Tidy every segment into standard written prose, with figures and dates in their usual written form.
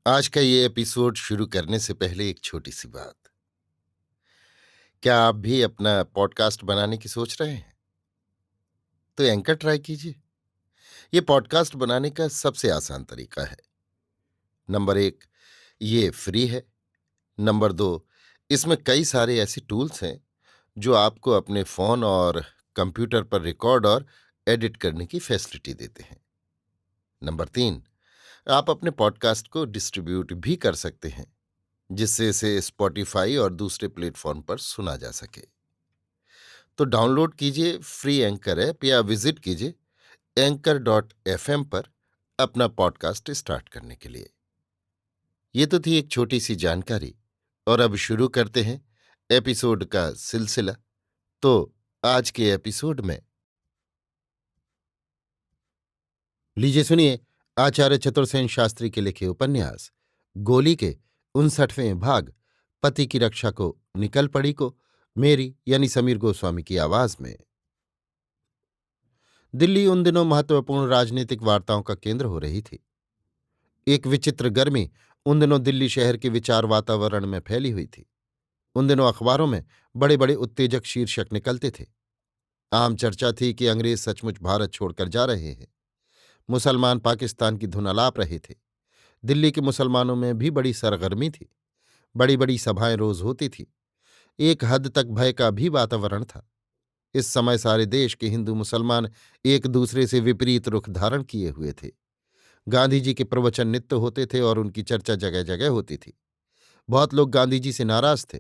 आज का ये एपिसोड शुरू करने से पहले एक छोटी सी बात। क्या आप भी अपना पॉडकास्ट बनाने की सोच रहे हैं? तो एंकर ट्राई कीजिए। ये पॉडकास्ट बनाने का सबसे आसान तरीका है। नंबर एक, ये फ्री है। नंबर दो, इसमें कई सारे ऐसे टूल्स हैं जो आपको अपने फोन और कंप्यूटर पर रिकॉर्ड और एडिट करने की फैसिलिटी देते हैं। नंबर तीन, आप अपने पॉडकास्ट को डिस्ट्रीब्यूट भी कर सकते हैं, जिससे इसे स्पॉटिफाई और दूसरे प्लेटफॉर्म पर सुना जा सके। तो डाउनलोड कीजिए फ्री एंकर ऐप या विजिट कीजिए anchor.fm पर अपना पॉडकास्ट स्टार्ट करने के लिए। ये तो थी एक छोटी सी जानकारी, और अब शुरू करते हैं एपिसोड का सिलसिला। तो आज के एपिसोड में लीजिए सुनिए आचार्य चतुर्सेन शास्त्री के लिखे उपन्यास गोली के 59वें भाग पति की रक्षा को निकल पड़ी को मेरी यानी समीर गोस्वामी की आवाज में। दिल्ली उन दिनों महत्वपूर्ण राजनीतिक वार्ताओं का केंद्र हो रही थी। एक विचित्र गर्मी उन दिनों दिल्ली शहर के विचार वातावरण में फैली हुई थी। उन दिनों अखबारों में बड़े बड़े उत्तेजक शीर्षक निकलते थे। आम चर्चा थी कि अंग्रेज सचमुच भारत छोड़कर जा रहे हैं। मुसलमान पाकिस्तान की धुन अलाप रहे थे। दिल्ली के मुसलमानों में भी बड़ी सरगर्मी थी। बड़ी बड़ी सभाएं रोज होती थी। एक हद तक भय का भी वातावरण था। इस समय सारे देश के हिंदू मुसलमान एक दूसरे से विपरीत रुख धारण किए हुए थे। गांधी जी के प्रवचन नित्य होते थे और उनकी चर्चा जगह जगह होती थी। बहुत लोग गांधी जी से नाराज थे।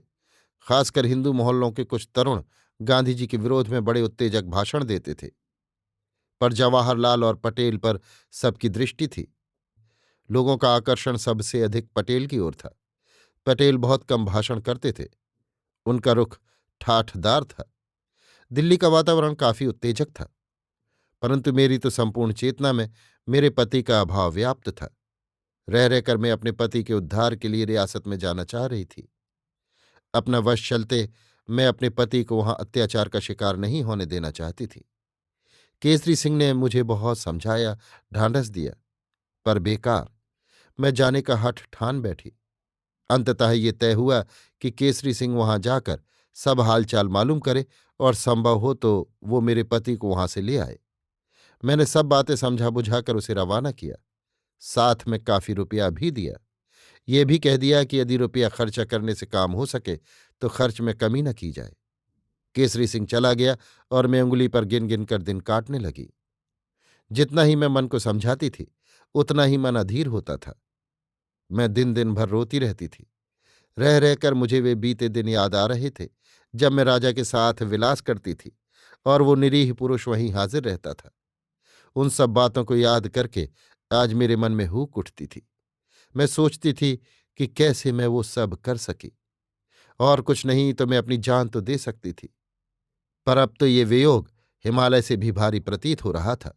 खासकर हिंदू मोहल्लों के कुछ तरुण गांधी जी के विरोध में बड़े उत्तेजक भाषण देते थे। पर जवाहरलाल और पटेल पर सबकी दृष्टि थी। लोगों का आकर्षण सबसे अधिक पटेल की ओर था। पटेल बहुत कम भाषण करते थे। उनका रुख ठाठदार था। दिल्ली का वातावरण काफी उत्तेजक था। परंतु मेरी तो संपूर्ण चेतना में मेरे पति का अभाव व्याप्त था। रह रहकर मैं अपने पति के उद्धार के लिए रियासत में जाना चाह रही थी। अपना वश चलते मैं अपने पति को वहां अत्याचार का शिकार नहीं होने देना चाहती थी। केसरी सिंह ने मुझे बहुत समझाया, ढांढस दिया, पर बेकार। मैं जाने का हठ ठान बैठी। अंततः ये तय हुआ कि केसरी सिंह वहां जाकर सब हालचाल मालूम करे और संभव हो तो वो मेरे पति को वहां से ले आए। मैंने सब बातें समझा बुझाकर उसे रवाना किया। साथ में काफी रुपया भी दिया। ये भी कह दिया कि यदि रुपया खर्चा करने से काम हो सके तो खर्च में कमी न की जाए। केसरी सिंह चला गया और मैं उंगली पर गिन गिन कर दिन काटने लगी। जितना ही मैं मन को समझाती थी उतना ही मन अधीर होता था। मैं दिन दिन भर रोती रहती थी। रह रहकर मुझे वे बीते दिन याद आ रहे थे जब मैं राजा के साथ विलास करती थी और वो निरीह पुरुष वहीं हाजिर रहता था। उन सब बातों को याद करके आज मेरे मन में हुक उठती थी। मैं सोचती थी कि कैसे मैं वो सब कर सकी। और कुछ नहीं तो मैं अपनी जान तो दे सकती थी। पर अब तो ये वियोग हिमालय से भी भारी प्रतीत हो रहा था।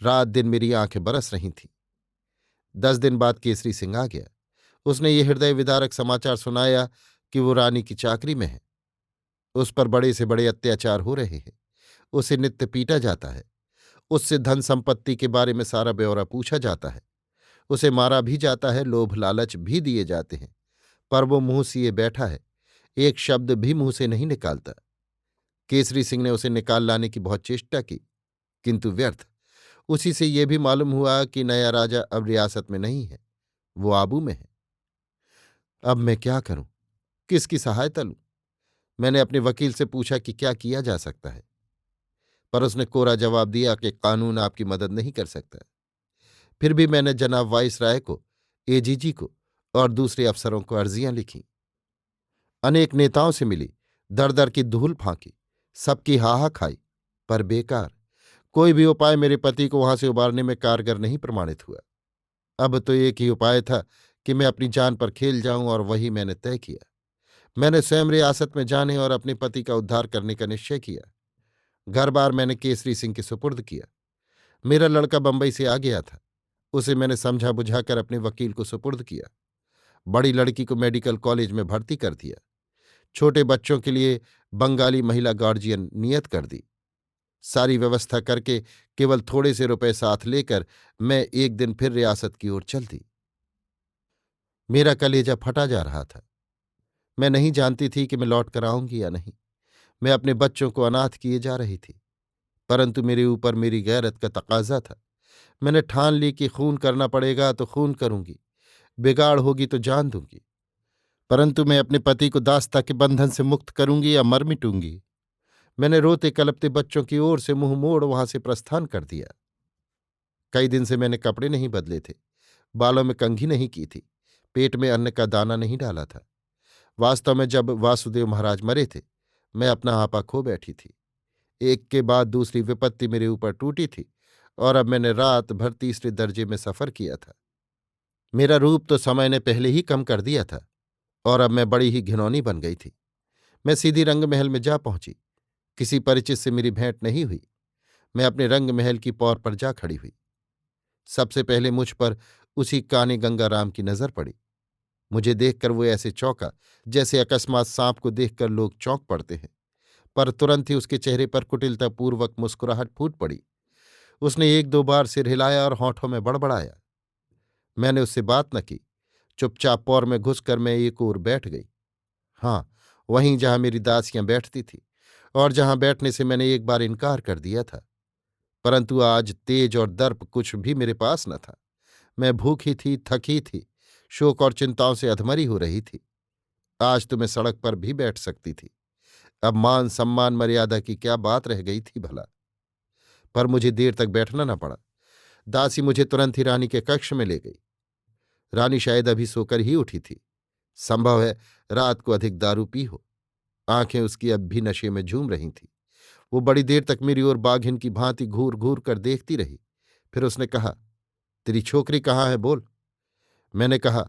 रात दिन मेरी आंखें बरस रही थीं। 10 दिन बाद केसरी सिंह आ गया। उसने ये हृदय विदारक समाचार सुनाया कि वो रानी की चाकरी में है। उस पर बड़े से बड़े अत्याचार हो रहे हैं। उसे नित्य पीटा जाता है। उससे धन संपत्ति के बारे में सारा ब्यौरा पूछा जाता है। उसे मारा भी जाता है, लोभ लालच भी दिए जाते हैं। पर वो मुंह सिए बैठा है, एक शब्द भी मुंह से नहीं निकालता। केसरी सिंह ने उसे निकाल लाने की बहुत चेष्टा की, किंतु व्यर्थ। उसी से ये भी मालूम हुआ कि नया राजा अब रियासत में नहीं है, वो आबू में है। अब मैं क्या करूं, किसकी सहायता लूं? मैंने अपने वकील से पूछा कि क्या किया जा सकता है, पर उसने कोरा जवाब दिया कि कानून आपकी मदद नहीं कर सकता। फिर भी मैंने जनाब वाइसराय को, एजीजी को और दूसरे अफसरों को अर्जियां लिखीं। अनेक नेताओं से मिली, दर दर की धूल फांकी, सबकी हाहा खाई, पर बेकार। कोई भी उपाय मेरे पति को वहां से उबारने में कारगर नहीं प्रमाणित हुआ। अब तो एक ही उपाय था कि मैं अपनी जान पर खेल जाऊं, और वही मैंने तय किया। मैंने स्वयं रियासत में जाने और अपने पति का उद्धार करने का निश्चय किया। घर बार मैंने केसरी सिंह के सुपुर्द किया। मेरा लड़का बंबई से आ गया था। उसे मैंने समझा बुझाकर अपने वकील को सुपुर्द किया। बड़ी लड़की को मेडिकल कॉलेज में भर्ती कर दिया। छोटे बच्चों के लिए बंगाली महिला गार्जियन नियत कर दी। सारी व्यवस्था करके केवल थोड़े से रुपए साथ लेकर मैं एक दिन फिर रियासत की ओर चल दी। मेरा कलेजा फटा जा रहा था। मैं नहीं जानती थी कि मैं लौट कर आऊंगी या नहीं। मैं अपने बच्चों को अनाथ किए जा रही थी, परंतु मेरे ऊपर मेरी गैरत का तकाजा था। मैंने ठान ली कि खून करना पड़ेगा तो खून करूंगी, बिगाड़ होगी तो जान दूंगी, परंतु मैं अपने पति को दास्ता के बंधन से मुक्त करूंगी या मर मिटूंगी। मैंने रोते कलपते बच्चों की ओर से मुंह मोड़ वहां से प्रस्थान कर दिया। कई दिन से मैंने कपड़े नहीं बदले थे, बालों में कंघी नहीं की थी, पेट में अन्न का दाना नहीं डाला था। वास्तव में जब वासुदेव महाराज मरे थे, मैं अपना आपा खो बैठी थी। एक के बाद दूसरी विपत्ति मेरे ऊपर टूटी थी, और अब मैंने रात भर तीसरे दर्जे में सफर किया था। मेरा रूप तो समय ने पहले ही कम कर दिया था, और अब मैं बड़ी ही घिनौनी बन गई थी। मैं सीधी रंग महल में जा पहुंची। किसी परिचित से मेरी भेंट नहीं हुई। मैं अपने रंग महल की पौर पर जा खड़ी हुई। सबसे पहले मुझ पर उसी काने गंगाराम की नजर पड़ी। मुझे देखकर वो ऐसे चौंका जैसे अकस्मात सांप को देखकर लोग चौंक पड़ते हैं, पर तुरंत ही उसके चेहरे पर कुटिलतापूर्वक मुस्कुराहट फूट पड़ी। उसने एक दो बार सिर हिलाया और होठों में बड़बड़ाया। मैंने उससे बात न की। चुपचाप पौर में घुसकर मैं एक ओर बैठ गई। हाँ, वहीं जहां मेरी दासियां बैठती थी, और जहां बैठने से मैंने एक बार इनकार कर दिया था। परंतु आज तेज और दर्प कुछ भी मेरे पास न था। मैं भूखी थी, थकी थी, शोक और चिंताओं से अधमरी हो रही थी। आज तो मैं सड़क पर भी बैठ सकती थी। अब मान सम्मान मर्यादा की क्या बात रह गई थी भला। पर मुझे देर तक बैठना न पड़ा। दासी मुझे तुरंत ही रानी के कक्ष में ले गई। रानी शायद अभी सोकर ही उठी थी। संभव है रात को अधिक दारू पी हो। आंखें उसकी अब भी नशे में झूम रही थीं। वो बड़ी देर तक मेरी ओर बाघिन की भांति घूर घूर कर देखती रही। फिर उसने कहा, तेरी छोकरी कहाँ है, बोल। मैंने कहा,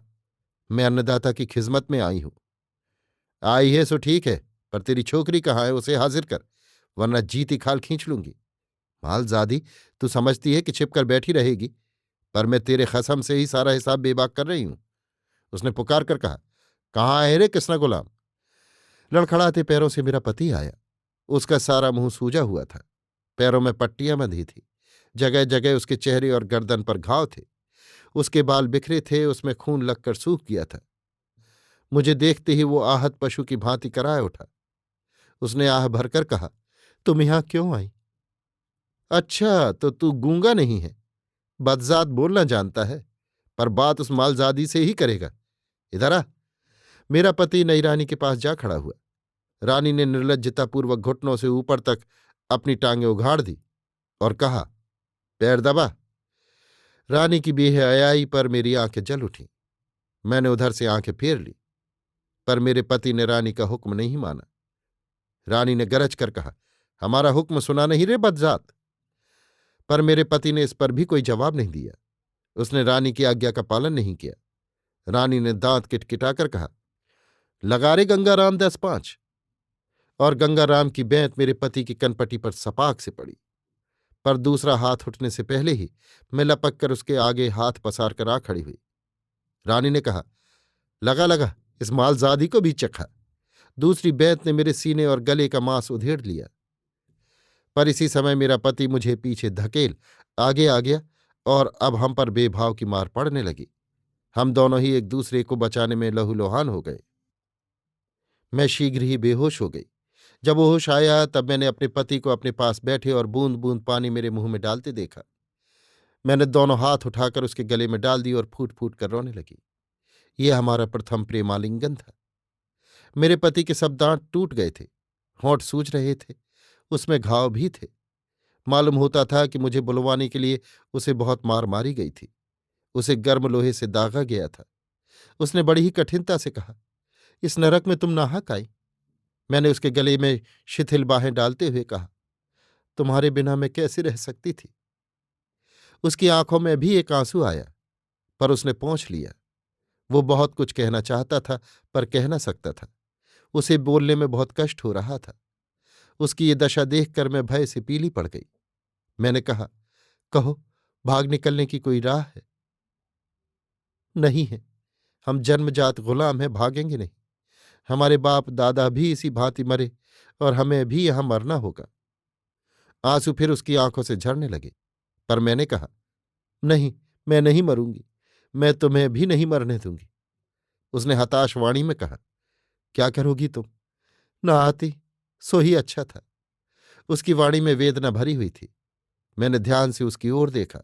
मैं अन्नदाता की खिदमत में आई हूं। आई है सो ठीक है, पर तेरी छोकरी कहाँ है, उसे हाजिर कर, वरना जीती खाल खींच लूंगी। मालजादी, तू समझती है कि छिपकर बैठी रहेगी, पर मैं तेरे कसम से ही सारा हिसाब बेबाक कर रही हूं। उसने पुकार कर कहा, कहाँ है रे कृष्णा गुलाम। लड़खड़ाते पैरों से मेरा पति आया। उसका सारा मुंह सूजा हुआ था, पैरों में पट्टियां बंधी थी, जगह जगह उसके चेहरे और गर्दन पर घाव थे। उसके बाल बिखरे थे, उसमें खून लगकर सूख गया था। मुझे देखते ही वो आहत पशु की भांति कराए उठा। उसने आह भरकर कहा, तुम यहां क्यों आई? अच्छा, तो तू गूंगा नहीं है, बदजात बोलना जानता है, पर बात उस मालजादी से ही करेगा। इधर आ। मेरा पति नई रानी के पास जा खड़ा हुआ। रानी ने निर्लज्जतापूर्वक घुटनों से ऊपर तक अपनी टांगें उघाड़ दी और कहा, पैर दबा। रानी की बेहयाई पर मेरी आंखें जल उठीं। मैंने उधर से आंखें फेर ली, पर मेरे पति ने रानी का हुक्म नहीं माना। रानी ने गरज कर कहा, हमारा हुक्म सुना नहीं रे बदजात। पर मेरे पति ने इस पर भी कोई जवाब नहीं दिया। उसने रानी की आज्ञा का पालन नहीं किया। रानी ने दांत किटकिटाकर कहा, लगा रे गंगाराम 10-5। और गंगाराम की बेंत मेरे पति की कनपटी पर सपाक से पड़ी। पर दूसरा हाथ उठने से पहले ही मैं लपक कर उसके आगे हाथ पसार कर आ खड़ी हुई। रानी ने कहा, लगा लगा, इस मालजादी को भी चखा। दूसरी बेंत ने मेरे सीने और गले का मांस उधेड़ लिया। पर इसी समय मेरा पति मुझे पीछे धकेल आगे आ गया, और अब हम पर बेभाव की मार पड़ने लगी। हम दोनों ही एक दूसरे को बचाने में लहूलुहान हो गए। मैं शीघ्र ही बेहोश हो गई। जब वो होश आया तब मैंने अपने पति को अपने पास बैठे और बूंद बूंद पानी मेरे मुंह में डालते देखा। मैंने दोनों हाथ उठाकर उसके गले में डाल दी और फूट फूट कर रोने लगी। ये हमारा प्रथम प्रेमालिंगन था। मेरे पति के सब दांत टूट गए थे, होंठ सूज रहे थे, उसमें घाव भी थे। मालूम होता था कि मुझे बुलवाने के लिए उसे बहुत मार मारी गई थी। उसे गर्म लोहे से दागा गया था। उसने बड़ी ही कठिनता से कहा, इस नरक में तुम नाहक आई। मैंने उसके गले में शिथिल बाहें डालते हुए कहा, तुम्हारे बिना मैं कैसे रह सकती थी। उसकी आंखों में भी एक आंसू आया, पर उसने पोंछ लिया। वो बहुत कुछ कहना चाहता था, पर कह न सकता था। उसे बोलने में बहुत कष्ट हो रहा था। उसकी ये दशा देखकर मैं भय से पीली पड़ गई। मैंने कहा, कहो, भाग निकलने की कोई राह है? नहीं है। हम जन्मजात गुलाम हैं, भागेंगे नहीं। हमारे बाप दादा भी इसी भांति मरे, और हमें भी यहां मरना होगा। आंसू फिर उसकी आंखों से झरने लगे, पर मैंने कहा, नहीं, मैं नहीं मरूंगी। मैं तुम्हें भी नहीं मरने दूंगी। उसने हताश वाणी में कहा, क्या करोगी तुम? ना आती सो ही अच्छा था। उसकी वाणी में वेदना भरी हुई थी। मैंने ध्यान से उसकी ओर देखा।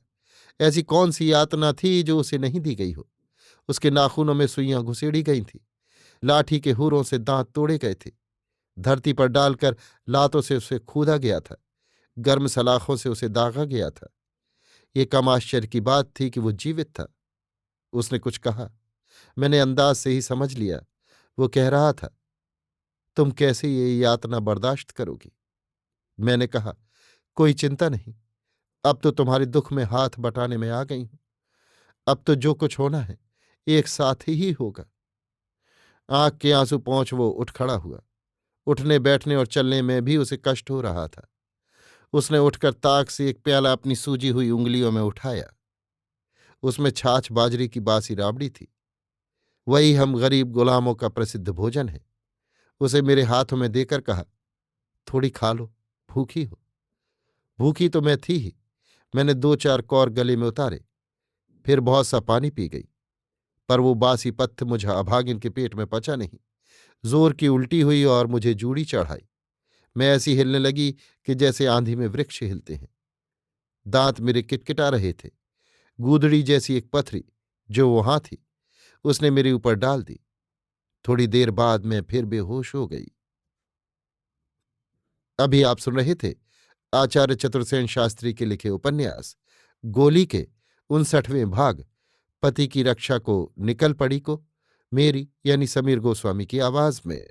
ऐसी कौन सी यातना थी जो उसे नहीं दी गई हो? उसके नाखूनों में सुइयां घुसेड़ी गई थीं। लाठी के हुरों से दांत तोड़े गए थे। धरती पर डालकर लातों से उसे खूदा गया था। गर्म सलाखों से उसे दागा गया था। ये कम आश्चर्य की बात थी कि वो जीवित था। उसने कुछ कहा। मैंने अंदाज से ही समझ लिया। वो कह रहा था, तुम कैसे ये यातना बर्दाश्त करोगी? मैंने कहा, कोई चिंता नहीं। अब तो तुम्हारे दुख में हाथ बटाने में आ गई हूं। अब तो जो कुछ होना है एक साथ ही होगा। आंख के आंसू पहुंच वो उठ खड़ा हुआ। उठने बैठने और चलने में भी उसे कष्ट हो रहा था। उसने उठकर ताक से एक प्याला अपनी सूजी हुई उंगलियों में उठाया। उसमें छाछ बाजरे की बासी राबड़ी थी। वही हम गरीब गुलामों का प्रसिद्ध भोजन है। उसे मेरे हाथों में देकर कहा, थोड़ी खा लो, भूखी हो। भूखी तो मैं थी ही। मैंने दो चार कौर गले में उतारे, फिर बहुत सा पानी पी गई। पर वो बासी पत्थ मुझे अभागिन के पेट में पचा नहीं। जोर की उल्टी हुई और मुझे जूड़ी चढ़ाई। मैं ऐसी हिलने लगी कि जैसे आंधी में वृक्ष हिलते हैं। दांत मेरे किटकिटा रहे थे। गूदड़ी जैसी एक पथरी जो वहां थी उसने मेरे ऊपर डाल दी। थोड़ी देर बाद मैं फिर बेहोश हो गई। अभी आप सुन रहे थे आचार्य चतुर्सेन शास्त्री के लिखे उपन्यास गोली के 59वें भाग पति की रक्षा को निकल पड़ी को मेरी यानी समीर गोस्वामी की आवाज में।